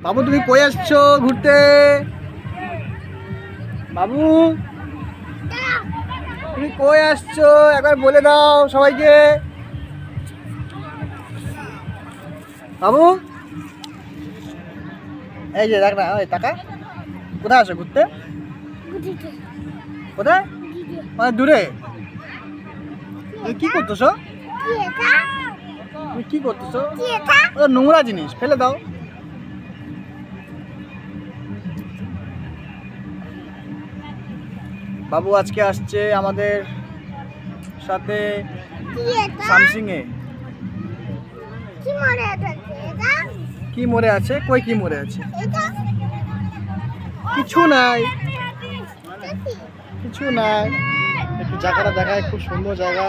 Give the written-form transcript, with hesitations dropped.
বাবু তুমি কই আসছো ঘুরতে? বাবু তুমি কই আসছো একবার বলে দাও সবাইকে। বাবু এই যে দেখ না, ওই টাকা কোথায় আসো ঘুরতে? কোথায়? মানে দূরে। তুমি কি করতেছো? তুমি কি করতেছো? ওটা নোংরা জিনিস, ফেলে দাও। বাবু আজকে আসছে আমাদের সাথে সামসিং এ। কি মরে আছে? কই কি মরে আছে? কিছু নাই, কিছু নাই। একটু জায়গাটা দেখায়, খুব সুন্দর জায়গা।